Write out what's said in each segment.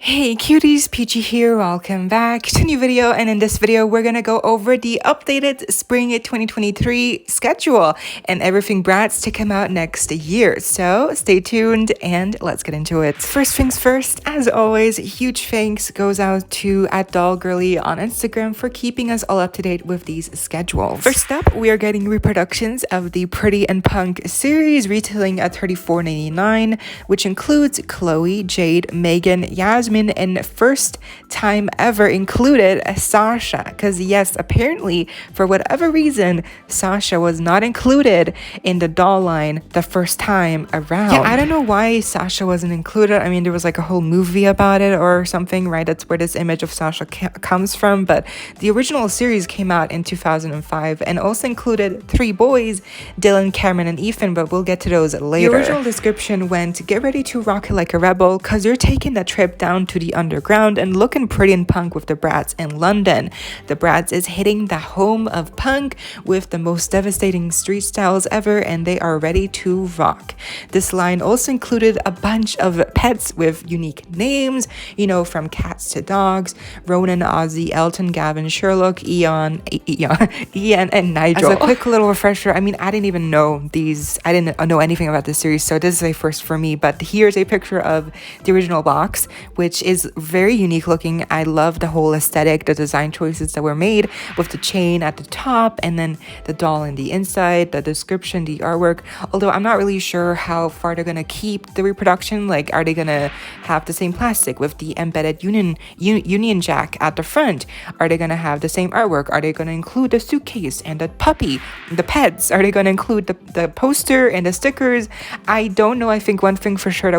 Hey cuties, PeachY here, welcome back to a new video, and in this video we're gonna go over the updated spring 2023 schedule and everything Bratz to come out next year. So stay tuned and let's get into it. First things first, as always, huge thanks goes out to @DollGirly on Instagram for keeping us all up to date with these schedules. First up, we are getting reproductions of the Pretty and Punk series retailing at $34.99, which includes Chloe, Jade, Megan, Yasmin, and first time ever included SASHA, because yes, apparently for whatever reason SASHA was not included in the doll line the first time around. Yeah, I don't know why SASHA wasn't included. I mean, there was like a whole movie about it or something, right? That's where this image of SASHA comes from, but the original series came out in 2005 and also included 3 boys, Dylan, Cameron, and Ethan, but we'll get to those later. The original description went, "Get ready to rock it like a rebel, cause you're taking a trip down to the underground and looking pretty and punk with the Bratz in London. The Bratz is hitting the home of punk with the most devastating street styles ever, and they are ready to rock." This line also included a bunch of pets with unique names, you know, from cats to dogs: Ronan, Ozzy, Elton, Gavin, Sherlock, Ian, and Nigel. As a quick little refresher, I mean, I didn't even know these, I didn't know anything about this series, so this is a first for me, but here's a picture of the original box, which is very unique looking. I love the whole aesthetic, the design choices that were made with the chain at the top and then the doll in the inside, the description, the artwork. Although I'm not really sure how far they're gonna keep the reproduction. Like, are they gonna have the same plastic with the embedded Union Jack at the front? Are they gonna have the same artwork? Are they gonna include the suitcase and the puppy, the pets? Are they gonna include the poster and the stickers? I don't know. I think one thing for sure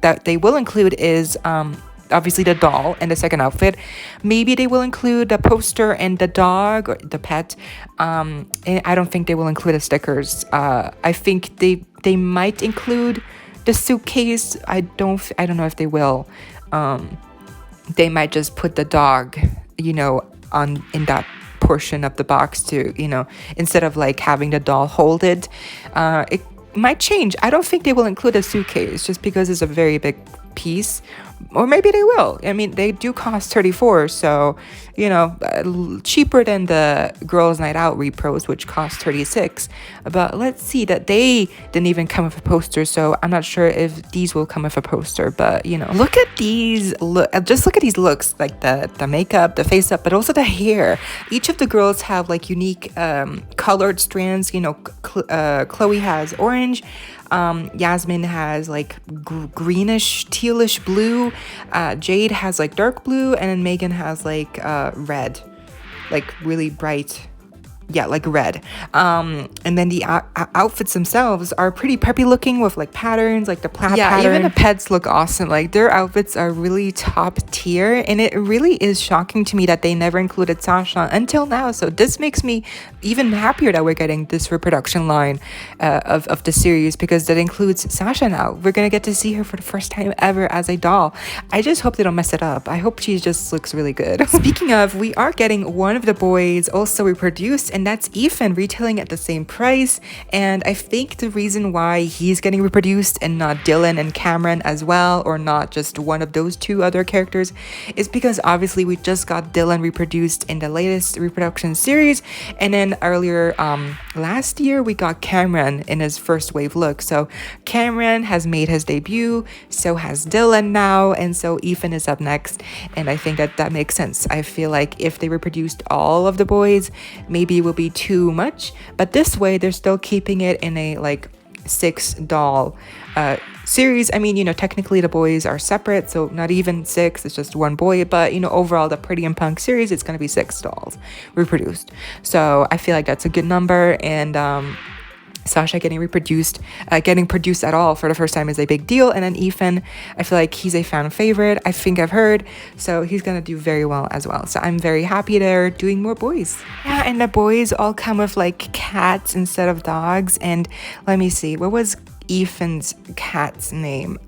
that they will include is obviously the doll and the second outfit. Maybe they will include the poster and the dog or the pet. And I don't think they will include the stickers. I think they might include the suitcase. I don't know if they will. They might just put the dog, you know, in that portion of the box to, you know, instead of like having the doll hold it. It might change. I don't think they will include a suitcase just because it's a very big piece, or maybe they will. I mean, they do cost $34, so you know, cheaper than the Girls Night Out repros, which cost $36. But let's see, that they didn't even come with a poster, so I'm not sure if these will come with a poster. But you know, look at these just look at these looks, like the makeup, the face up, but also the hair. Each of the girls have like unique colored strands. You know, Chloe has orange, Yasmin has like greenish tealish blue, Jade has like dark blue, and then Megan has like red, like really bright, yeah, like red. And then the outfits themselves are pretty preppy looking with like patterns, like the plaid pattern. Even the pets look awesome. Like, their outfits are really top tier, and it really is shocking to me that they never included SASHA until now. So this makes me even happier that we're getting this reproduction line of the series, because that includes SASHA now. We're gonna get to see her for the first time ever as a doll. I just hope they don't mess it up. I hope she just looks really good. Speaking of, we are getting one of the boys also reproduced, and that's Ethan, retailing at the same price. And I think the reason why he's getting reproduced and not Dylan and Cameron as well, or not just one of those 2 other characters, is because obviously we just got Dylan reproduced in the latest reproduction series, and then earlier last year we got Cameron in his first wave look. So Cameron has made his debut, so has Dylan now, and so Ethan is up next. And I think that makes sense. I feel like if they reproduced all of the boys, maybe it will be too much, but this way they're still keeping it in a like 6 doll series. I mean, you know, technically the boys are separate, so not even 6, it's just 1 boy, but you know, overall the Pretty and Punk series, it's going to be 6 dolls reproduced. So I feel like that's a good number, and SASHA getting produced at all for the first time is a big deal. And then Ethan, I feel like he's a fan favorite, I think I've heard, so he's gonna do very well as well. So I'm very happy they're doing more boys. Yeah, and the boys all come with like cats instead of dogs. And let me see, what was Ethan's cat's name?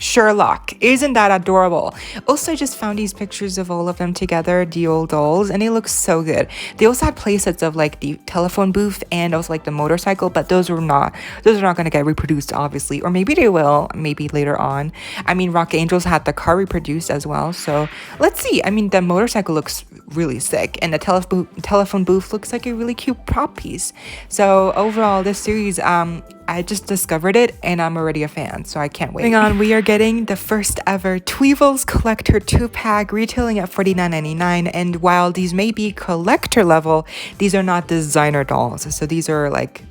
Sherlock. Isn't that adorable? Also, I just found these pictures of all of them together, the old dolls, and they look so good. They also had playsets of like the telephone booth and also like the motorcycle, but those are not going to get reproduced, obviously, or maybe they will, maybe later on. I mean, Rock Angels had the car reproduced as well, so let's see. I mean, the motorcycle looks really sick, and the telephone booth looks like a really cute prop piece. So overall, this series, I just discovered it and I'm already a fan, so I can't wait. Moving on, we are getting the first ever Tweevils collector 2-pack retailing at $49.99, and while these may be collector level, these are not designer dolls. So these are like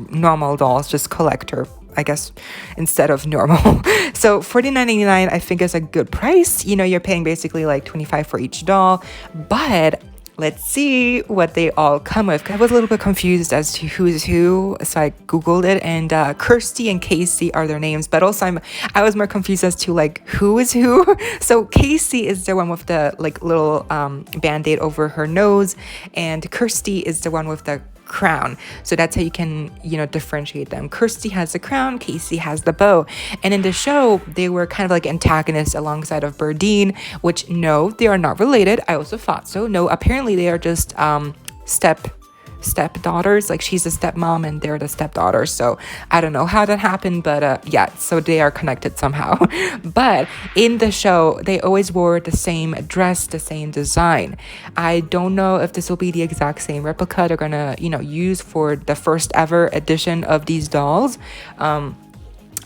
normal dolls, just collector, I guess, instead of normal. So $49.99 I think is a good price. You know, you're paying basically like $25 for each doll, but let's see what they all come with. I was a little bit confused as to who's who, so I googled it, and Kirsty and Casey are their names, but also I was more confused as to like who is who. So Casey is the one with the like little band-aid over her nose, and Kirsty is the one with the crown. So that's how you can, you know, differentiate them. Kirsty has the crown, Casey has the bow. And in the show, they were kind of like antagonists alongside of Berdine, which no, they are not related. I also thought so. No, apparently they are just stepdaughters. Like she's a stepmom and they're the stepdaughters. So I don't know how that happened, but yeah, so they are connected somehow. But in the show, they always wore the same dress, the same design. I don't know if this will be the exact same replica they're gonna, you know, use for the first ever edition of these dolls.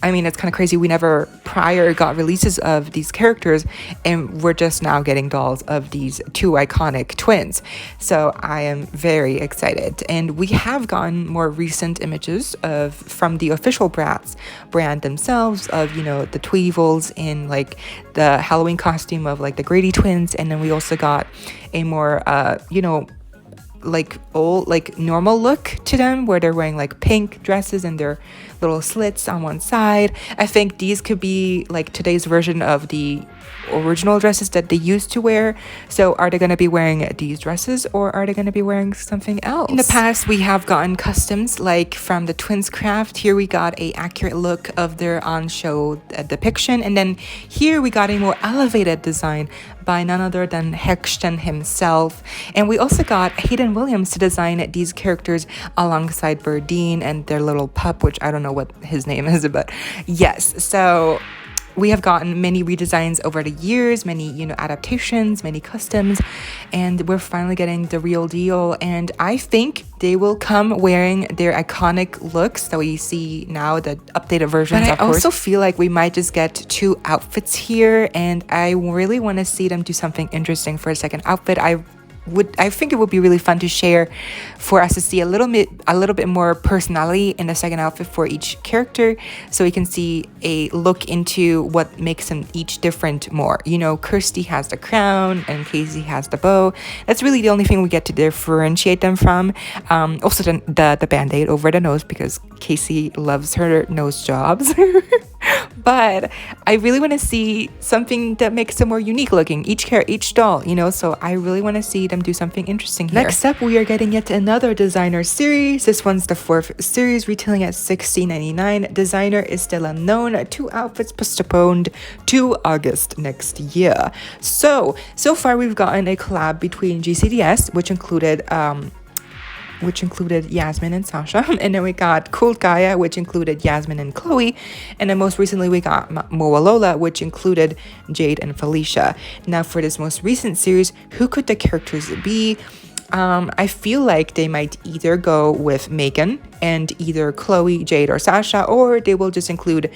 I mean, it's kind of crazy. We never prior got releases of these characters, and we're just now getting dolls of these two iconic twins. So I am very excited. And we have gotten more recent images from the official Bratz brand themselves of, you know, the Tweevils in like the Halloween costume of like the Grady twins. And then we also got a more, you know, like old, like normal look to them, where they're wearing like pink dresses and their little slits on one side. I think these could be like today's version of the original dresses that they used to wear. So are they going to be wearing these dresses, or are they going to be wearing something else? In the past, we have gotten customs like from the Twins Craft. Here we got a accurate look of their on-show depiction, and then here we got a more elevated design by none other than Hexton himself. And we also got Hayden Williams to design these characters alongside Berdine and their little pup, which I don't know what his name is, but yes. So we have gotten many redesigns over the years, many, you know, adaptations, many customs, and we're finally getting the real deal. And I think they will come wearing their iconic looks that we see now, the updated versions, but I also feel like we might just get 2 outfits here, and I really want to see them do something interesting for a second outfit. I think it would be really fun to share, for us to see a little bit more personality in the second outfit for each character, so we can see a look into what makes them each different more. You know, Kirsty has the crown and Casey has the bow. That's really the only thing we get to differentiate them from. Also the band-aid over the nose, because Casey loves her nose jobs. But I really want to see something that makes them more unique looking, each doll, you know, so I really want to see them do something interesting here. Next up, we are getting yet another designer series. This one's the 4th series, retailing at $16.99. Designer is still unknown. 2 outfits postponed to August next year. So far we've gotten a collab between GCDS, which included Yasmin and Sasha, and then we got Cool Gaia, which included Yasmin and Chloe, and then most recently we got Moa Lola, which included Jade and Felicia. Now for this most recent series, who could the characters be? I feel like they might either go with Megan and either Chloe, Jade, or Sasha, or they will just include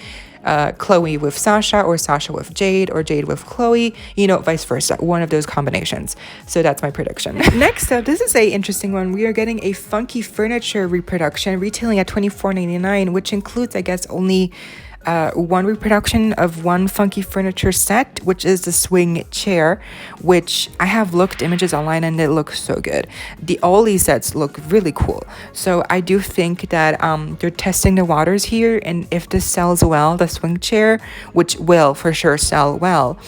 Chloe with Sasha, or Sasha with Jade, or Jade with Chloe, you know, vice versa, one of those combinations. So that's my prediction. Next up, this is a interesting one. We are getting a Funky Furniture reproduction retailing at $24.99, which includes, I guess, only one reproduction of one Funky Furniture set, which is the swing chair, which I have looked images online and it looks so good. All these sets look really cool. So I do think that they're testing the waters here, and if this sells well, the swing chair, which will for sure sell well,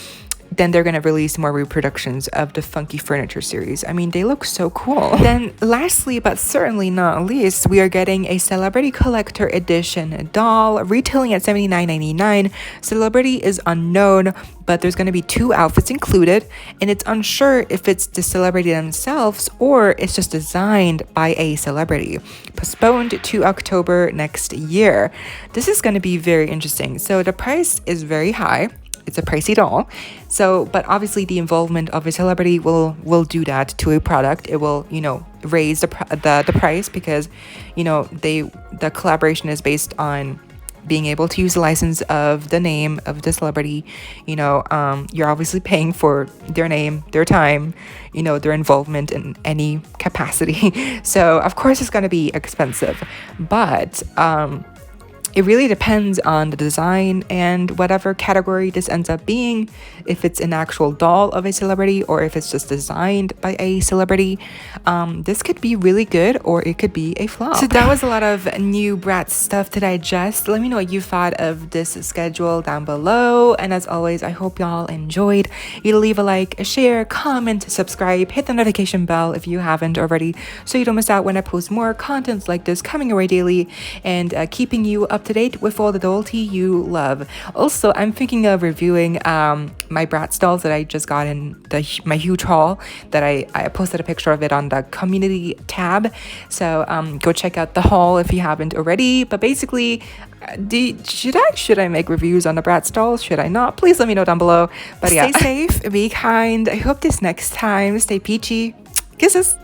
then they're gonna release more reproductions of the Funky Furniture series. I mean, they look so cool. Then lastly, but certainly not least, we are getting a Celebrity Collector Edition doll retailing at $79.99. Celebrity is unknown, but there's going to be 2 outfits included, and it's unsure if it's the celebrity themselves or it's just designed by a celebrity. Postponed to October next year. This is going to be very interesting. So the price is very high. It's a pricey doll. So, but obviously the involvement of a celebrity will do that to a product. It will, you know, raise the price because, you know, the collaboration is based on being able to use the license of the name of the celebrity. You know, you're obviously paying for their name, their time, you know, their involvement in any capacity. So of course it's going to be expensive, but it really depends on the design and whatever category this ends up being, if it's an actual doll of a celebrity or if it's just designed by a celebrity. This could be really good or it could be a flop. So that was a lot of new Bratz stuff to digest. Let me know what you thought of this schedule down below. And as always, I hope y'all enjoyed. You leave a like, a share, comment, subscribe, hit the notification bell if you haven't already so you don't miss out when I post more content like this coming your way daily and keeping you up to date with all the doll tea you love. Also, I'm thinking of reviewing my Bratz dolls that I just got in my huge haul that I posted a picture of it on the community tab. So go check out the haul if you haven't already. But basically, should I make reviews on the Bratz dolls? Should I not? Please let me know down below. But yeah, stay safe, be kind. I hope this next time stay peachy. Kisses.